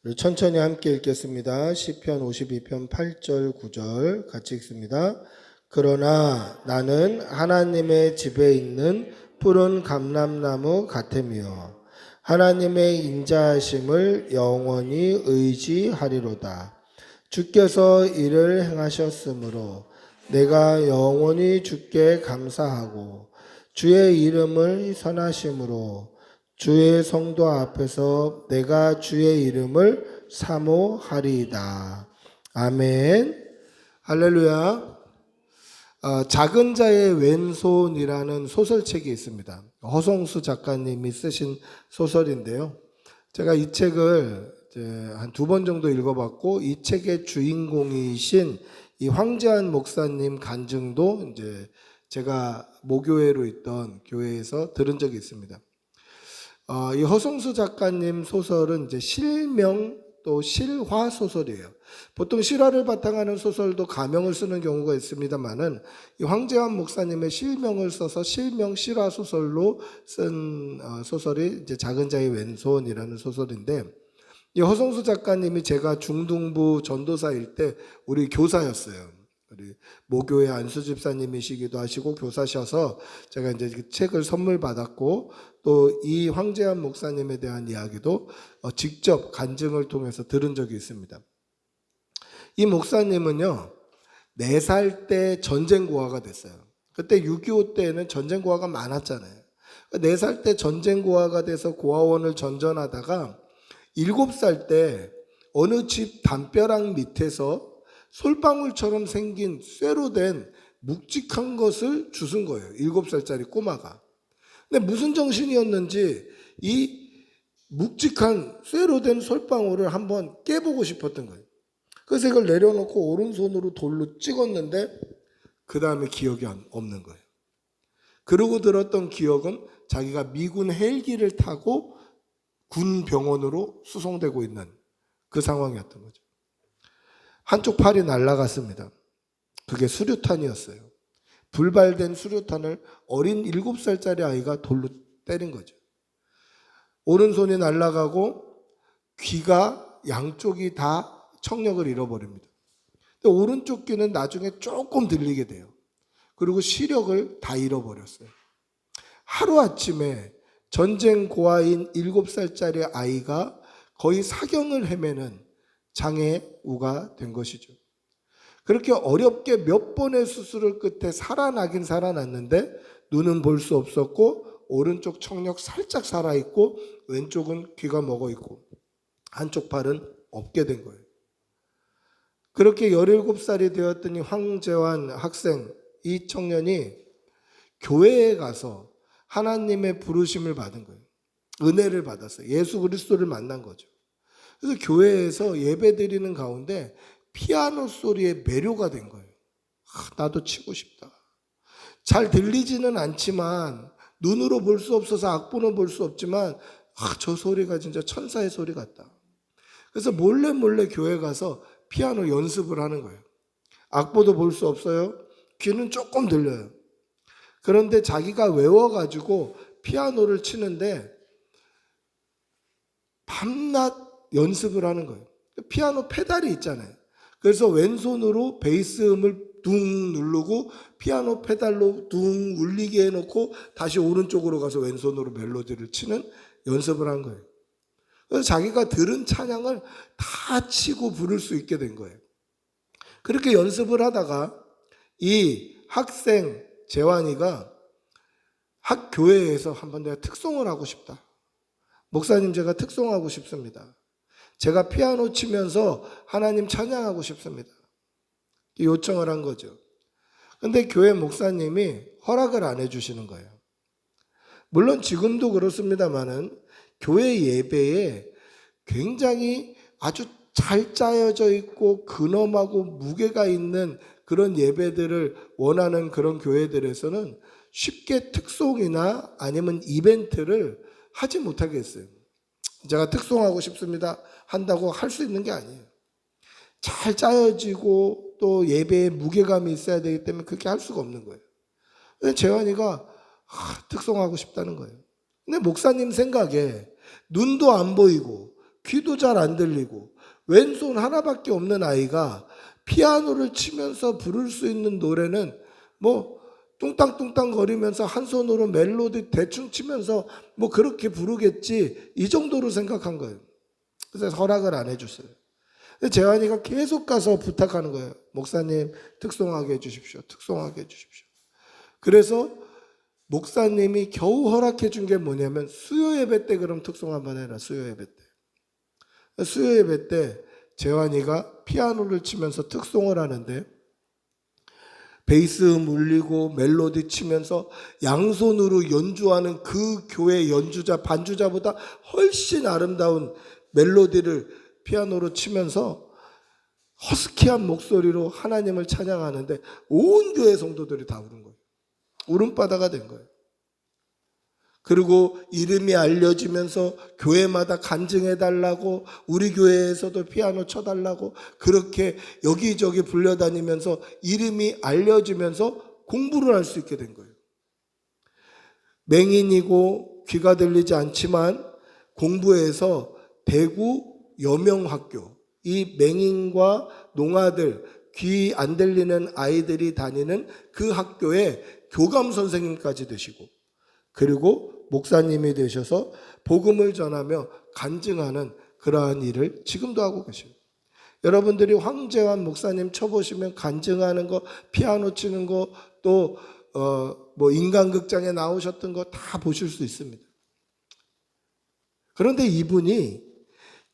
우리 천천히 함께 읽겠습니다. 시편 52편 8절 9절 같이 읽습니다. 그러나 나는 하나님의 집에 있는 푸른 감람나무 같으며 하나님의 인자하심을 영원히 의지하리로다. 주께서 이를 행하셨으므로 내가 영원히 주께 감사하고 주의 이름을 선하심으로 주의 성도 앞에서 내가 주의 이름을 사모하리이다. 아멘. 할렐루야. 작은 자의 왼손이라는 소설책이 있습니다. 허성수 작가님이 쓰신 소설인데요. 제가 이 책을 한 2번 정도 읽어봤고, 이 책의 주인공이신 이 황재환 목사님 간증도 이제 제가 모교회로 있던 교회에서 들은 적이 있습니다. 이 허성수 작가님 소설은 이제 실명 또 실화 소설이에요. 보통 실화를 바탕하는 소설도 가명을 쓰는 경우가 있습니다만은 이 황재환 목사님의 실명을 써서 실명 실화 소설로 쓴 소설이 이제 작은 자의 왼손이라는 소설인데, 이 허성수 작가님이 제가 중등부 전도사일 때 우리 교사였어요. 우리 모교회 안수 집사님이시기도 하시고 교사셔서 제가 이제 그 책을 선물 받았고, 또 이 황재환 목사님에 대한 이야기도 직접 간증을 통해서 들은 적이 있습니다. 이 목사님은요, 4살 때 전쟁 고아가 됐어요. 그때 6.25 때는 전쟁 고아가 많았잖아요. 4살 때 전쟁 고아가 돼서 고아원을 전전하다가 7살 때 어느 집 담벼락 밑에서 솔방울처럼 생긴 쇠로 된 묵직한 것을 주운 거예요. 7살짜리 꼬마가. 근데 무슨 정신이었는지 이 묵직한 쇠로 된 솔방울을 한번 깨보고 싶었던 거예요. 그래서 이걸 내려놓고 오른손으로 돌로 찍었는데 그 다음에 기억이 없는 거예요. 그러고 들었던 기억은 자기가 미군 헬기를 타고 군 병원으로 수송되고 있는 그 상황이었던 거죠. 한쪽 팔이 날아갔습니다. 그게 수류탄이었어요. 불발된 수류탄을 어린 7살짜리 아이가 돌로 때린 거죠. 오른손이 날아가고 귀가 양쪽이 다 청력을 잃어버립니다. 근데 오른쪽 귀는 나중에 조금 들리게 돼요. 그리고 시력을 다 잃어버렸어요. 하루아침에 전쟁 고아인 7살짜리 아이가 거의 사경을 헤매는 장애우가 된 것이죠. 그렇게 어렵게 몇 번의 수술을 끝에 살아나긴 살아났는데 눈은 볼 수 없었고 오른쪽 청력 살짝 살아있고 왼쪽은 귀가 먹어있고 한쪽 팔은 없게 된 거예요. 그렇게 17살이 되었더니 황재환 학생, 이 청년이 교회에 가서 하나님의 부르심을 받은 거예요. 은혜를 받았어요. 예수 그리스도를 만난 거죠. 그래서 교회에서 예배 드리는 가운데 피아노 소리에 매료가 된 거예요. 나도 치고 싶다. 잘 들리지는 않지만 눈으로 볼 수 없어서 악보는 볼 수 없지만 저 소리가 진짜 천사의 소리 같다. 그래서 몰래 교회 가서 피아노 연습을 하는 거예요. 악보도 볼 수 없어요. 귀는 조금 들려요. 그런데 자기가 외워가지고 피아노를 치는데 밤낮 연습을 하는 거예요. 피아노 페달이 있잖아요. 그래서 왼손으로 베이스음을 둥 누르고 피아노 페달로 둥 울리게 해놓고 다시 오른쪽으로 가서 왼손으로 멜로디를 치는 연습을 한 거예요. 그래서 자기가 들은 찬양을 다 치고 부를 수 있게 된 거예요. 그렇게 연습을 하다가 이 학생 재환이가 학교회에서 한번 내가 특송을 하고 싶다. 목사님, 제가 특송하고 싶습니다. 제가 피아노 치면서 하나님 찬양하고 싶습니다. 요청을 한 거죠. 근데 교회 목사님이 허락을 안 해주시는 거예요. 물론 지금도 그렇습니다만은 교회 예배에 굉장히 아주 잘 짜여져 있고 근엄하고 무게가 있는 그런 예배들을 원하는 그런 교회들에서는 쉽게 특송이나 아니면 이벤트를 하지 못하겠어요. 제가 특송하고 싶습니다 한다고 할 수 있는 게 아니에요. 잘 짜여지고 또 예배에 무게감이 있어야 되기 때문에 그렇게 할 수가 없는 거예요. 근데 재환이가 특송하고 싶다는 거예요. 근데 목사님 생각에 눈도 안 보이고 귀도 잘 안 들리고 왼손 하나밖에 없는 아이가 피아노를 치면서 부를 수 있는 노래는 뭐 뚱땅뚱땅 거리면서 한 손으로 멜로디 대충 치면서 뭐 그렇게 부르겠지, 이 정도로 생각한 거예요. 그래서 허락을 안 해줬어요. 재환이가 계속 가서 부탁하는 거예요. 목사님 특송하게 해주십시오. 특송하게 해주십시오. 그래서 목사님이 겨우 허락해 준 게 뭐냐면, 수요 예배 때 그럼 특송 한번 해라. 수요 예배 때. 수요 예배 때 재환이가 피아노를 치면서 특송을 하는데, 베이스 물리고 멜로디 치면서 양손으로 연주하는 그 교회 연주자, 반주자보다 훨씬 아름다운 멜로디를 피아노로 치면서 허스키한 목소리로 하나님을 찬양하는데 온 교회 성도들이 다 울은 거예요. 울음바다가 된 거예요. 그리고 이름이 알려지면서 교회마다 간증해달라고, 우리 교회에서도 피아노 쳐달라고 그렇게 여기저기 불려다니면서 이름이 알려지면서 공부를 할 수 있게 된 거예요. 맹인이고 귀가 들리지 않지만 공부해서 대구 여명학교, 이 맹인과 농아들, 귀 안 들리는 아이들이 다니는 그 학교에 교감 선생님까지 되시고, 그리고 목사님이 되셔서 복음을 전하며 간증하는 그러한 일을 지금도 하고 계십니다. 여러분들이 황재환 목사님 쳐보시면 간증하는 거, 피아노 치는 거, 또 뭐 인간극장에 나오셨던 거 다 보실 수 있습니다. 그런데 이분이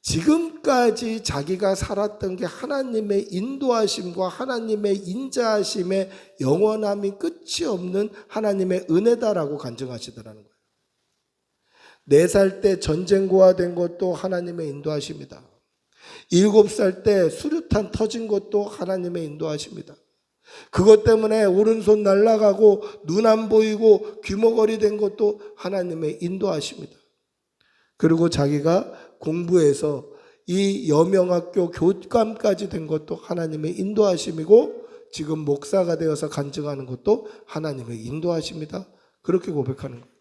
지금까지 자기가 살았던 게 하나님의 인도하심과 하나님의 인자하심의 영원함이 끝이 없는 하나님의 은혜다라고 간증하시더라는 거예요. 4살 때 전쟁고아 된 것도 하나님의 인도하심이다. 7살 때 수류탄 터진 것도 하나님의 인도하심이다. 그것 때문에 오른손 날아가고 눈 안 보이고 귀머거리 된 것도 하나님의 인도하심이다. 그리고 자기가 공부해서 이 여명학교 교감까지 된 것도 하나님의 인도하심이고, 지금 목사가 되어서 간증하는 것도 하나님의 인도하심이다. 그렇게 고백하는 거예요.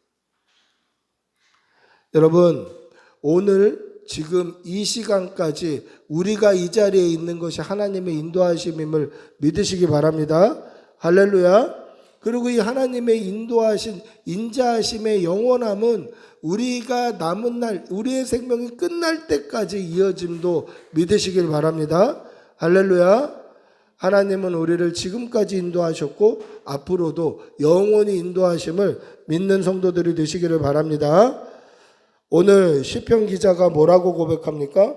여러분, 오늘 지금 이 시간까지 우리가 이 자리에 있는 것이 하나님의 인도하심임을 믿으시기 바랍니다. 할렐루야. 그리고 이 하나님의 인도하신 인자하심의 영원함은 우리가 남은 날, 우리의 생명이 끝날 때까지 이어짐도 믿으시길 바랍니다. 할렐루야. 하나님은 우리를 지금까지 인도하셨고 앞으로도 영원히 인도하심을 믿는 성도들이 되시기를 바랍니다. 오늘 시편 기자가 뭐라고 고백합니까?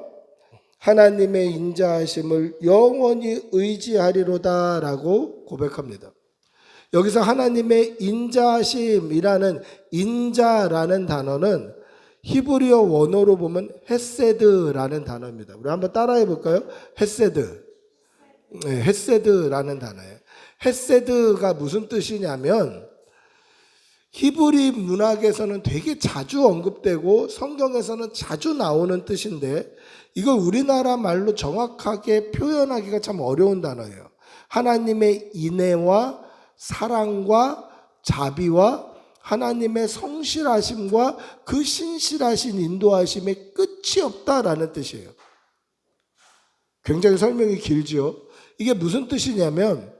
하나님의 인자하심을 영원히 의지하리로다 라고 고백합니다. 여기서 하나님의 인자하심이라는 인자라는 단어는 히브리어 원어로 보면 헤세드라는 단어입니다. 우리 한번 따라해 볼까요? 헤세드. 네, 헤세드라는 단어예요. 헤세드가 무슨 뜻이냐면, 히브리 문학에서는 되게 자주 언급되고 성경에서는 자주 나오는 뜻인데, 이걸 우리나라 말로 정확하게 표현하기가 참 어려운 단어예요. 하나님의 인애와 사랑과 자비와 하나님의 성실하심과 그 신실하신 인도하심의 끝이 없다라는 뜻이에요. 굉장히 설명이 길죠. 이게 무슨 뜻이냐면,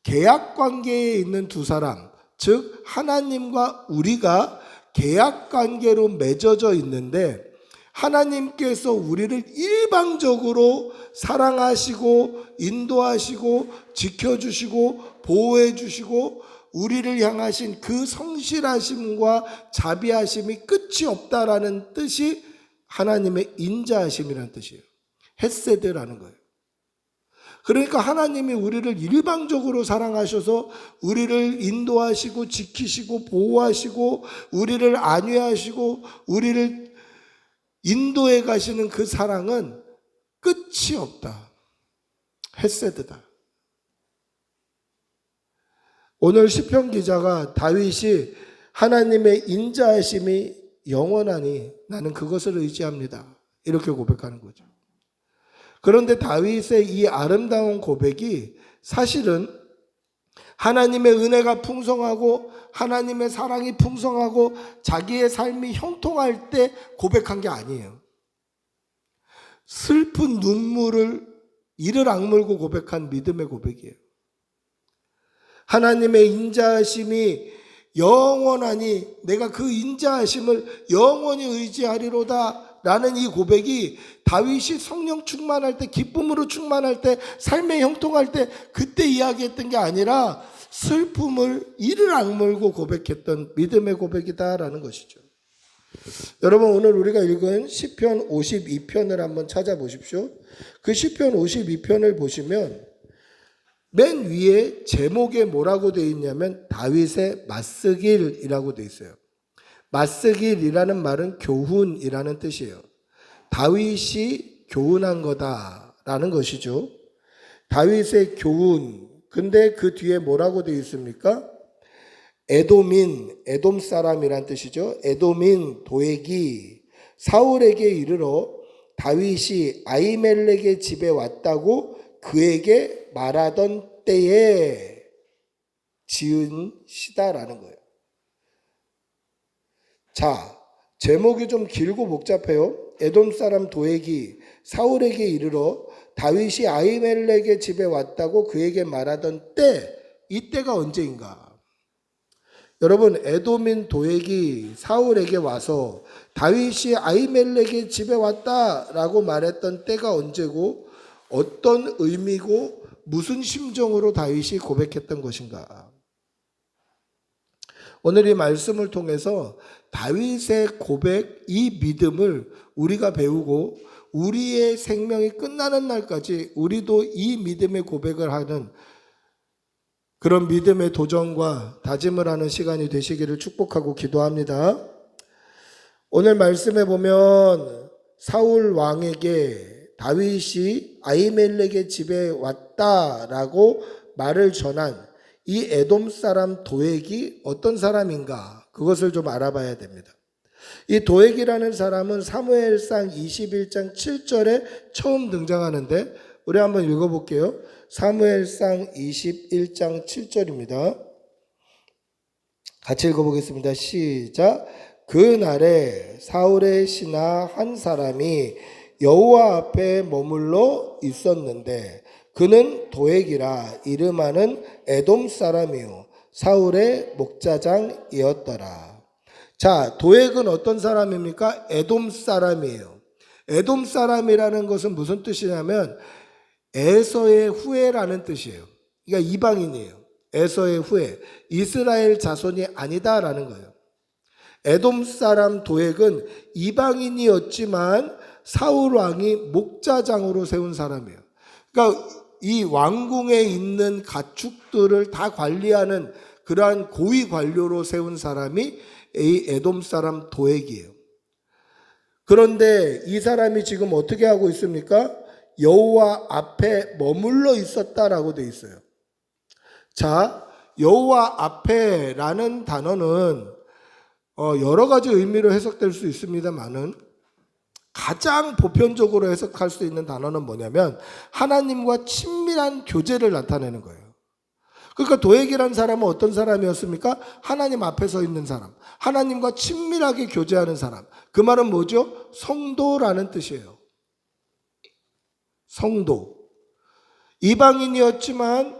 계약 관계에 있는 두 사람, 즉 하나님과 우리가 계약 관계로 맺어져 있는데, 하나님께서 우리를 일방적으로 사랑하시고 인도하시고 지켜주시고 보호해주시고 우리를 향하신 그 성실하심과 자비하심이 끝이 없다라는 뜻이 하나님의 인자하심이라는 뜻이에요. 헤세드라는 거예요. 그러니까 하나님이 우리를 일방적으로 사랑하셔서 우리를 인도하시고 지키시고 보호하시고 우리를 안위하시고 우리를 인도해 가시는 그 사랑은 끝이 없다. 헤세드다. 오늘 시편 기자가 다윗이 하나님의 인자하심이 영원하니 나는 그것을 의지합니다, 이렇게 고백하는 거죠. 그런데 다윗의 이 아름다운 고백이 사실은 하나님의 은혜가 풍성하고 하나님의 사랑이 풍성하고 자기의 삶이 형통할 때 고백한 게 아니에요. 슬픈 눈물을 이를 악물고 고백한 믿음의 고백이에요. 하나님의 인자하심이 영원하니 내가 그 인자하심을 영원히 의지하리로다 라는 이 고백이 다윗이 성령 충만할 때, 기쁨으로 충만할 때, 삶에 형통할 때 그때 이야기했던 게 아니라 슬픔을 이를 악물고 고백했던 믿음의 고백이다라는 것이죠. 여러분, 오늘 우리가 읽은 시편 52편을 한번 찾아보십시오. 그 시편 52편을 보시면 맨 위에 제목에 뭐라고 되어 있냐면 다윗의 맞쓰길이라고 되어 있어요. 맞쓰길이라는 말은 교훈이라는 뜻이에요. 다윗이 교훈한 거다라는 것이죠. 다윗의 교훈. 근데 그 뒤에 뭐라고 되어 있습니까? 에돔 사람이란 뜻이죠. 에돔인 도액이 사울에게 이르러 다윗이 아히멜렉의 집에 왔다고 그에게 말하던 때에 지은 시다라는 거예요. 자, 제목이 좀 길고 복잡해요. 에돔 사람 도액이 사울에게 이르러 다윗이 아히멜렉의 집에 왔다고 그에게 말하던 때, 이때가 언제인가? 여러분, 에돔인 도액이 사울에게 와서 다윗이 아히멜렉의 집에 왔다라고 말했던 때가 언제고 어떤 의미고 무슨 심정으로 다윗이 고백했던 것인가? 오늘 이 말씀을 통해서 다윗의 고백, 이 믿음을 우리가 배우고 우리의 생명이 끝나는 날까지 우리도 이 믿음의 고백을 하는 그런 믿음의 도전과 다짐을 하는 시간이 되시기를 축복하고 기도합니다. 오늘 말씀에 보면 사울 왕에게 다윗이 아히멜렉의 집에 왔다라고 말을 전한 이 에돔 사람 도액이 어떤 사람인가, 그것을 좀 알아봐야 됩니다. 이 도액이라는 사람은 사무엘상 21장 7절에 처음 등장하는데 우리 한번 읽어볼게요. 사무엘상 21장 7절입니다. 같이 읽어보겠습니다. 시작. 그날에 사울의 신하 한 사람이 여호와 앞에 머물러 있었는데 그는 도액이라 이름하는 에돔 사람이요 사울의 목자장이었더라. 자, 도액은 어떤 사람입니까? 에돔 사람이에요. 에돔 사람이라는 것은 무슨 뜻이냐면 에서의 후예라는 뜻이에요. 그러니까 이방인이에요. 에서의 후예, 이스라엘 자손이 아니다라는 거예요. 에돔 사람 도액은 이방인이었지만 사울 왕이 목자장으로 세운 사람이에요. 그러니까 이 왕궁에 있는 가축들을 다 관리하는 그러한 고위 관료로 세운 사람이 이 에돔 사람 도액이에요. 그런데 이 사람이 지금 어떻게 하고 있습니까? 여호와 앞에 머물러 있었다라고 되어 있어요. 자, 여호와 앞에라는 단어는 여러 가지 의미로 해석될 수 있습니다만은 가장 보편적으로 해석할 수 있는 단어는 뭐냐면 하나님과 친밀한 교제를 나타내는 거예요. 그러니까 도액이라는 사람은 어떤 사람이었습니까? 하나님 앞에 서 있는 사람, 하나님과 친밀하게 교제하는 사람. 그 말은 뭐죠? 성도라는 뜻이에요. 성도. 이방인이었지만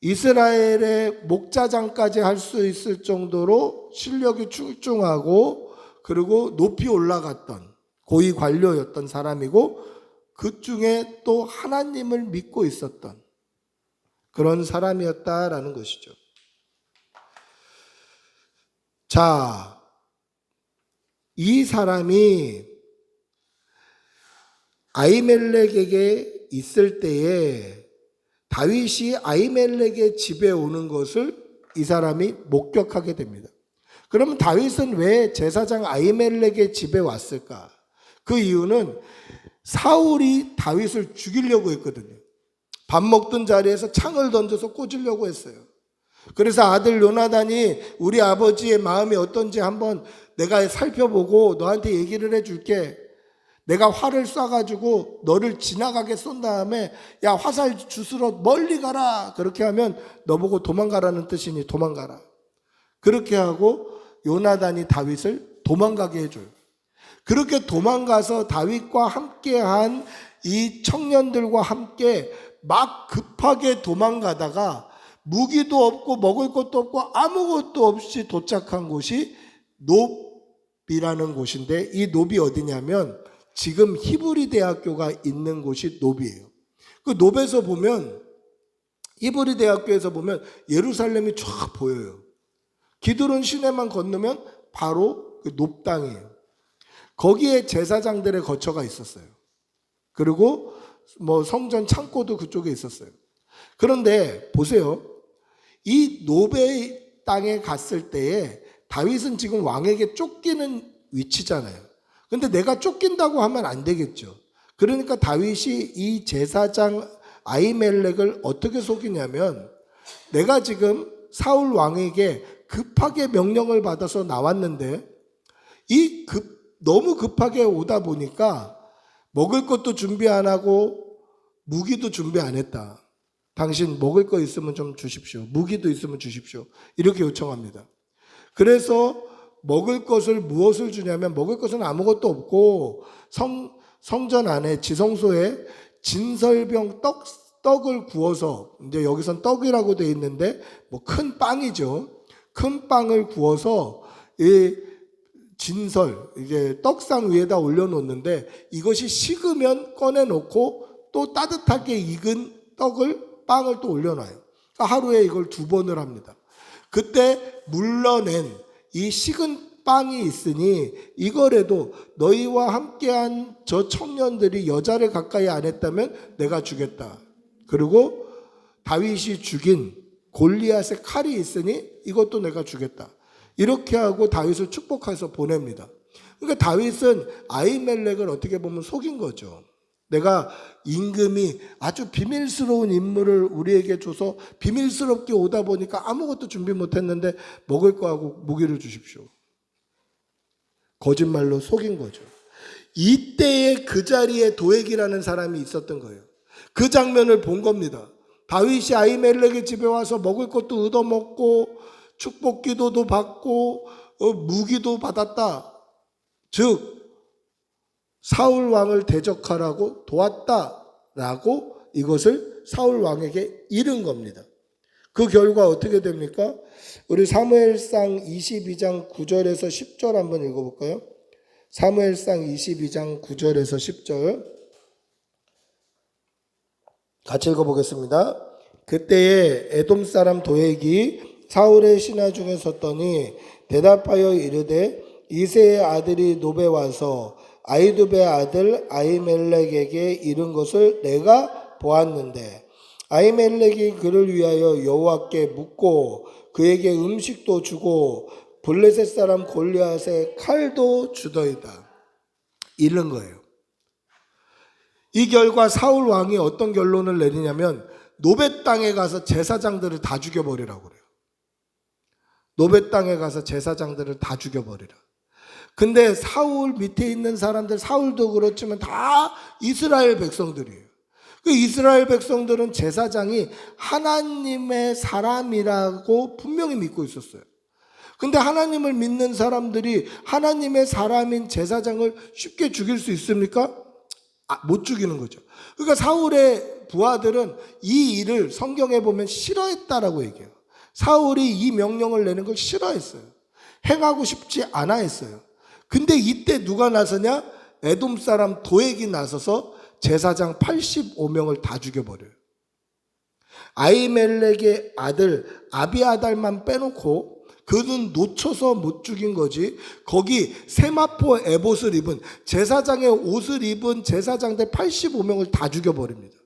이스라엘의 목자장까지 할 수 있을 정도로 실력이 출중하고 그리고 높이 올라갔던 고위 관료였던 사람이고 그 중에 또 하나님을 믿고 있었던 그런 사람이었다라는 것이죠. 자, 이 사람이 아히멜렉에게 있을 때에 다윗이 아히멜렉의 집에 오는 것을 이 사람이 목격하게 됩니다. 그러면 다윗은 왜 제사장 아히멜렉의 집에 왔을까? 그 이유는 사울이 다윗을 죽이려고 했거든요. 밥 먹던 자리에서 창을 던져서 꽂으려고 했어요. 그래서 아들 요나단이 우리 아버지의 마음이 어떤지 한번 내가 살펴보고 너한테 얘기를 해줄게. 내가 활을 쏴가지고 너를 지나가게 쏜 다음에 야 화살 주스러 멀리 가라. 그렇게 하면 너보고 도망가라는 뜻이니 도망가라. 그렇게 하고 요나단이 다윗을 도망가게 해줘요. 그렇게 도망가서 다윗과 함께한 이 청년들과 함께 막 급하게 도망가다가 무기도 없고 먹을 것도 없고 아무것도 없이 도착한 곳이 놉이라는 곳인데, 이 놉이 어디냐면 지금 히브리 대학교가 있는 곳이 놉이에요. 그 놉에서 보면, 히브리 대학교에서 보면 예루살렘이 쫙 보여요. 기드론 시내만 건너면 바로 그 놉 땅이에요. 거기에 제사장들의 거처가 있었어요. 그리고 뭐 성전 창고도 그쪽에 있었어요. 그런데 보세요. 이 놉의 땅에 갔을 때에 다윗은 지금 왕에게 쫓기는 위치잖아요. 근데 내가 쫓긴다고 하면 안 되겠죠. 그러니까 다윗이 이 제사장 아히멜렉을 어떻게 속이냐면, 내가 지금 사울 왕에게 급하게 명령을 받아서 나왔는데 너무 급하게 오다 보니까 먹을 것도 준비 안 하고 무기도 준비 안 했다. 당신 먹을 거 있으면 좀 주십시오. 무기도 있으면 주십시오. 이렇게 요청합니다. 그래서 먹을 것을 무엇을 주냐면, 먹을 것은 아무것도 없고 성전 안에 지성소에 진설병 떡을 구워서, 이제 여기선 떡이라고 되어 있는데 뭐 큰 빵이죠. 큰 빵을 구워서 이 진설, 이제 떡상 위에다 올려놓는데, 이것이 식으면 꺼내놓고 또 따뜻하게 익은 빵을 또 올려놔요. 그러니까 하루에 이걸 2번을 합니다. 그때 물러낸 이 식은 빵이 있으니 이거라도 너희와 함께한 저 청년들이 여자를 가까이 안 했다면 내가 주겠다. 그리고 다윗이 죽인 골리앗의 칼이 있으니 이것도 내가 주겠다. 이렇게 하고 다윗을 축복해서 보냅니다. 그러니까 다윗은 아히멜렉을 어떻게 보면 속인 거죠. 내가 임금이 아주 비밀스러운 인물을 우리에게 줘서 비밀스럽게 오다 보니까 아무것도 준비 못했는데 먹을 거하고 무기를 주십시오. 거짓말로 속인 거죠. 이때에 그 자리에 도액이라는 사람이 있었던 거예요. 그 장면을 본 겁니다. 다윗이 아히멜렉의 집에 와서 먹을 것도 얻어먹고 축복 기도도 받고 무기도 받았다. 즉 사울 왕을 대적하라고 도왔다라고 이것을 사울 왕에게 잃은 겁니다. 그 결과 어떻게 됩니까? 우리 사무엘상 22장 9절에서 10절 한번 읽어볼까요? 사무엘상 22장 9절에서 10절 같이 읽어보겠습니다. 그때에 에돔 사람 도액이 사울의 신하 중에 섰더니 대답하여 이르되 이새의 아들이 놉에 와서 아히두베의 아들 아히멜렉에게 이른 것을 내가 보았는데 아히멜렉이 그를 위하여 여호와께 묻고 그에게 음식도 주고 블레셋 사람 골리앗의 칼도 주더이다. 이런 거예요. 이 결과 사울 왕이 어떤 결론을 내리냐면 놉의 땅에 가서 제사장들을 다 죽여버리라고 그래요. 놉의 땅에 가서 제사장들을 다 죽여버리라. 근데 사울 밑에 있는 사람들, 사울도 그렇지만 다 이스라엘 백성들이에요. 그 이스라엘 백성들은 제사장이 하나님의 사람이라고 분명히 믿고 있었어요. 근데 하나님을 믿는 사람들이 하나님의 사람인 제사장을 쉽게 죽일 수 있습니까? 못 죽이는 거죠. 그러니까 사울의 부하들은 이 일을 성경에 보면 싫어했다라고 얘기해요. 사울이 이 명령을 내는 걸 싫어했어요. 행하고 싶지 않아 했어요. 근데 이때 누가 나서냐? 에돔 사람 도액이 나서서 제사장 85명을 다 죽여버려요. 아히멜렉의 아들 아비아달만 빼놓고 그는 놓쳐서 못 죽인 거지. 거기 세마포 에봇을 입은 제사장의 옷을 입은 제사장들 85명을 다 죽여버립니다.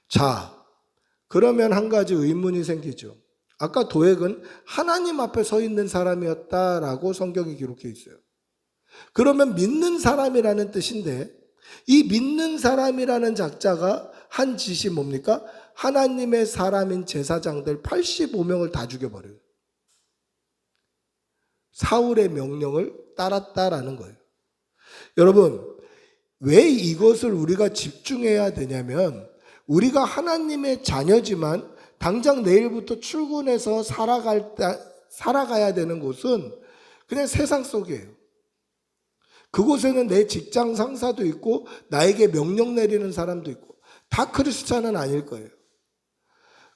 자, 그러면 한 가지 의문이 생기죠. 아까 도액은 하나님 앞에 서 있는 사람이었다라고 성경이 기록해 있어요. 그러면 믿는 사람이라는 뜻인데 이 믿는 사람이라는 작자가 한 짓이 뭡니까? 하나님의 사람인 제사장들 85명을 다 죽여버려요. 사울의 명령을 따랐다라는 거예요. 여러분, 왜 이것을 우리가 집중해야 되냐면 우리가 하나님의 자녀지만 당장 내일부터 출근해서 살아가야 되는 곳은 그냥 세상 속이에요. 그곳에는 내 직장 상사도 있고 나에게 명령 내리는 사람도 있고 다 크리스찬은 아닐 거예요.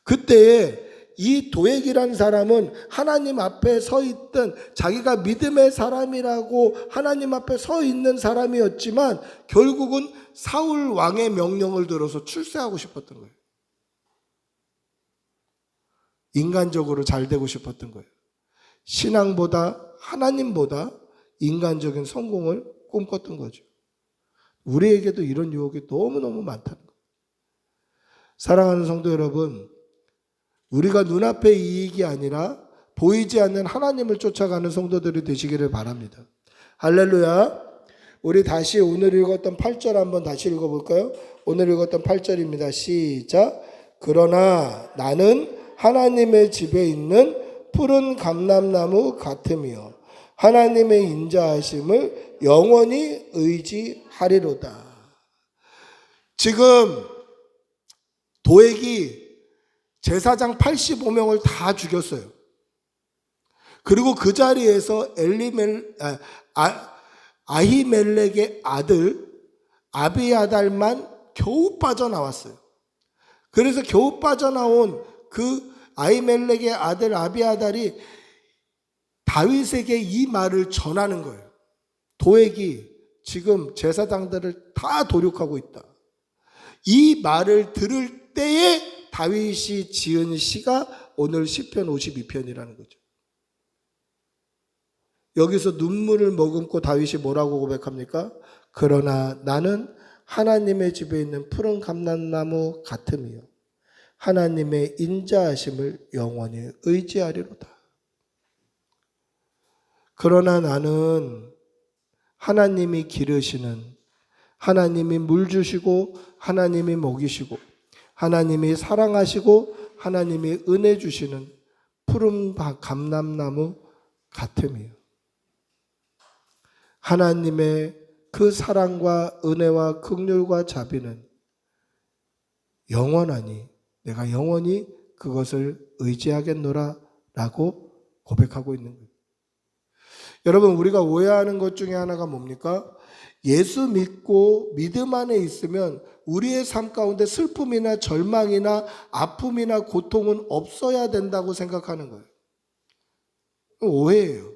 그때에 이 도액이라는 사람은 하나님 앞에 서 있던 자기가 믿음의 사람이라고 하나님 앞에 서 있는 사람이었지만 결국은 사울 왕의 명령을 들어서 출세하고 싶었던 거예요. 인간적으로 잘 되고 싶었던 거예요. 신앙보다 하나님보다 인간적인 성공을 꿈꿨던 거죠. 우리에게도 이런 유혹이 너무너무 많다는 거예요. 사랑하는 성도 여러분, 우리가 눈앞의 이익이 아니라 보이지 않는 하나님을 쫓아가는 성도들이 되시기를 바랍니다. 할렐루야. 우리 다시 오늘 읽었던 8절 한번 다시 읽어볼까요? 오늘 읽었던 8절입니다. 시작. 그러나 나는 하나님의 집에 있는 푸른 감람나무 같으며 하나님의 인자하심을 영원히 의지하리로다. 지금 도액이 제사장 85명을 다 죽였어요. 그리고 그 자리에서 아히멜렉의 아들 아비아달만 겨우 빠져나왔어요. 그래서 겨우 빠져나온 그 아히멜렉의 아들 아비아달이 다윗에게 이 말을 전하는 거예요. 도액이 지금 제사장들을 다 도륙하고 있다. 이 말을 들을 때에 다윗이 지은 시가 오늘 시편 52편이라는 거죠. 여기서 눈물을 머금고 다윗이 뭐라고 고백합니까? 그러나 나는 하나님의 집에 있는 푸른 감람나무 같으며 하나님의 인자하심을 영원히 의지하리로다. 그러나 나는 하나님이 기르시는, 하나님이 물 주시고 하나님이 먹이시고 하나님이 사랑하시고 하나님이 은혜 주시는 푸른 감람나무 같으며 하나님의 그 사랑과 은혜와 긍휼과 자비는 영원하니 내가 영원히 그것을 의지하겠노라 라고 고백하고 있는 거예요. 여러분, 우리가 오해하는 것 중에 하나가 뭡니까? 예수 믿고 믿음 안에 있으면 우리의 삶 가운데 슬픔이나 절망이나 아픔이나 고통은 없어야 된다고 생각하는 거예요. 오해예요.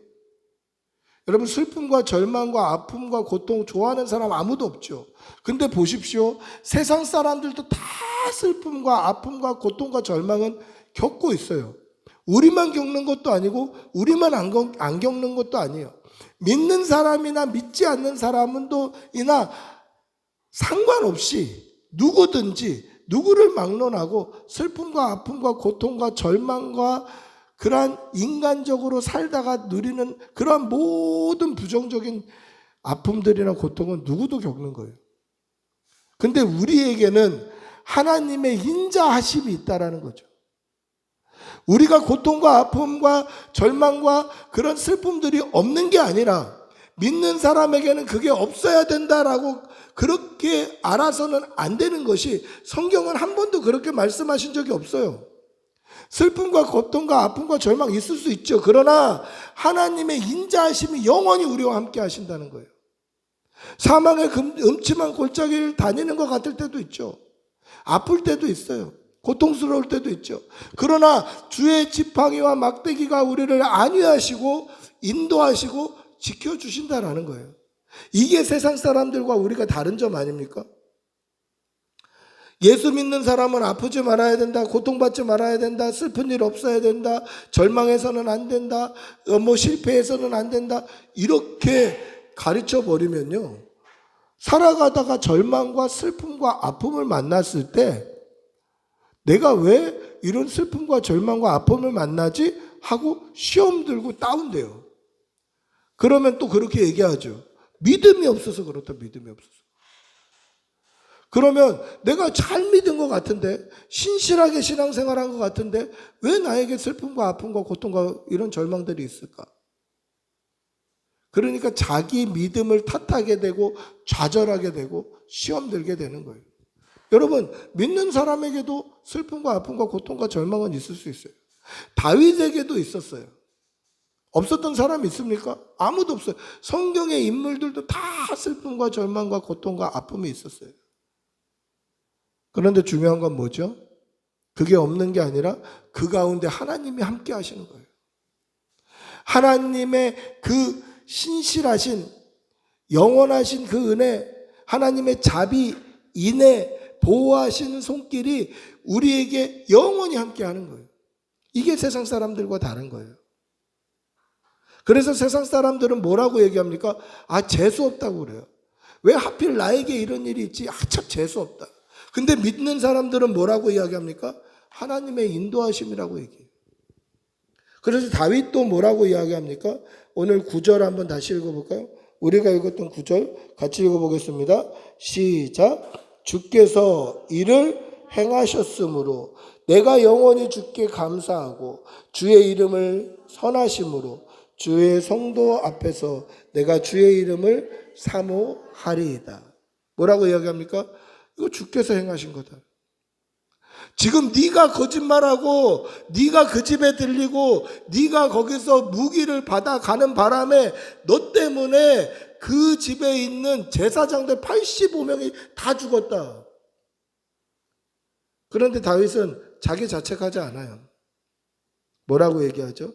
여러분, 슬픔과 절망과 아픔과 고통 좋아하는 사람 아무도 없죠. 근데 보십시오. 세상 사람들도 다 슬픔과 아픔과 고통과 절망은 겪고 있어요. 우리만 겪는 것도 아니고 우리만 안 겪는 것도 아니에요. 믿는 사람이나 믿지 않는 사람이나 상관없이 누구든지 누구를 막론하고 슬픔과 아픔과 고통과 절망과 그러한 인간적으로 살다가 누리는 그러한 모든 부정적인 아픔들이나 고통은 누구도 겪는 거예요. 근데 우리에게는 하나님의 인자하심이 있다라는 거죠. 우리가 고통과 아픔과 절망과 그런 슬픔들이 없는 게 아니라 믿는 사람에게는 그게 없어야 된다라고 그렇게 알아서는 안 되는 것이 성경은 한 번도 그렇게 말씀하신 적이 없어요. 슬픔과 고통과 아픔과 절망 있을 수 있죠. 그러나 하나님의 인자하심이 영원히 우리와 함께 하신다는 거예요. 사망의 음침한 골짜기를 다니는 것 같을 때도 있죠. 아플 때도 있어요. 고통스러울 때도 있죠. 그러나 주의 지팡이와 막대기가 우리를 안위하시고 인도하시고 지켜주신다라는 거예요. 이게 세상 사람들과 우리가 다른 점 아닙니까? 예수 믿는 사람은 아프지 말아야 된다, 고통받지 말아야 된다, 슬픈 일 없어야 된다, 절망해서는 안 된다, 실패해서는 안 된다, 이렇게 가르쳐 버리면요, 살아가다가 절망과 슬픔과 아픔을 만났을 때 내가 왜 이런 슬픔과 절망과 아픔을 만나지? 하고 시험 들고 다운돼요. 그러면 또 그렇게 얘기하죠. 믿음이 없어서 그렇다, 믿음이 없어서. 그러면 내가 잘 믿은 것 같은데, 신실하게 신앙생활한 것 같은데 왜 나에게 슬픔과 아픔과 고통과 이런 절망들이 있을까? 그러니까 자기 믿음을 탓하게 되고 좌절하게 되고 시험 들게 되는 거예요. 여러분, 믿는 사람에게도 슬픔과 아픔과 고통과 절망은 있을 수 있어요. 다윗에게도 있었어요. 없었던 사람 있습니까? 아무도 없어요. 성경의 인물들도 다 슬픔과 절망과 고통과 아픔이 있었어요. 그런데 중요한 건 뭐죠? 그게 없는 게 아니라 그 가운데 하나님이 함께 하시는 거예요. 하나님의 그 신실하신 영원하신 그 은혜, 하나님의 자비, 인애, 보호하시는 손길이 우리에게 영원히 함께 하는 거예요. 이게 세상 사람들과 다른 거예요. 그래서 세상 사람들은 뭐라고 얘기합니까? 재수 없다고 그래요. 왜 하필 나에게 이런 일이 있지? 참 재수 없다. 근데 믿는 사람들은 뭐라고 이야기합니까? 하나님의 인도하심이라고 얘기해요. 그래서 다윗도 뭐라고 이야기합니까? 오늘 9절 한번 다시 읽어볼까요? 우리가 읽었던 9절 같이 읽어보겠습니다. 시작. 주께서 이를 행하셨으므로 내가 영원히 주께 감사하고 주의 이름을 선하심으로 주의 성도 앞에서 내가 주의 이름을 사모하리이다. 뭐라고 이야기합니까? 이거 주께서 행하신 거다. 지금 네가 거짓말하고 네가 그 집에 들리고 네가 거기서 무기를 받아가는 바람에 너 때문에 그 집에 있는 제사장들 85명이 다 죽었다. 그런데 다윗은 자기 자책하지 않아요. 뭐라고 얘기하죠?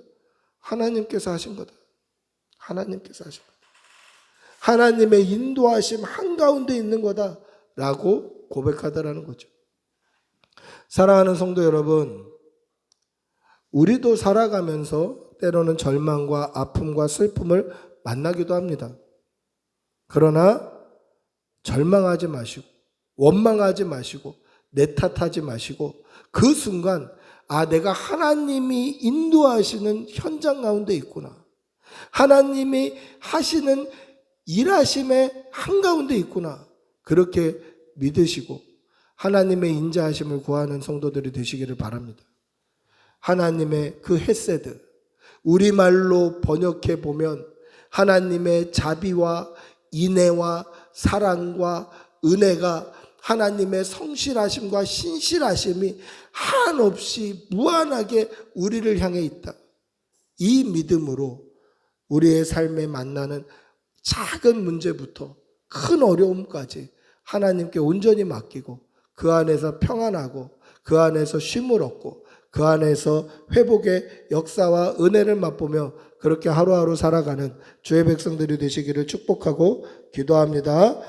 하나님께서 하신 거다. 하나님께서 하신 거다. 하나님의 인도하심 한가운데 있는 거다라고 고백하더라는 거죠. 사랑하는 성도 여러분, 우리도 살아가면서 때로는 절망과 아픔과 슬픔을 만나기도 합니다. 그러나 절망하지 마시고 원망하지 마시고 내 탓하지 마시고 그 순간 내가 하나님이 인도하시는 현장 가운데 있구나. 하나님이 하시는 일하심의 한가운데 있구나. 그렇게 믿으시고 하나님의 인자하심을 구하는 성도들이 되시기를 바랍니다. 하나님의 그 헤세드, 우리말로 번역해 보면 하나님의 자비와 인애와 사랑과 은혜가 하나님의 성실하심과 신실하심이 한없이 무한하게 우리를 향해 있다. 이 믿음으로 우리의 삶에 만나는 작은 문제부터 큰 어려움까지 하나님께 온전히 맡기고 그 안에서 평안하고 그 안에서 쉼을 얻고 그 안에서 회복의 역사와 은혜를 맛보며 그렇게 하루하루 살아가는 주의 백성들이 되시기를 축복하고 기도합니다.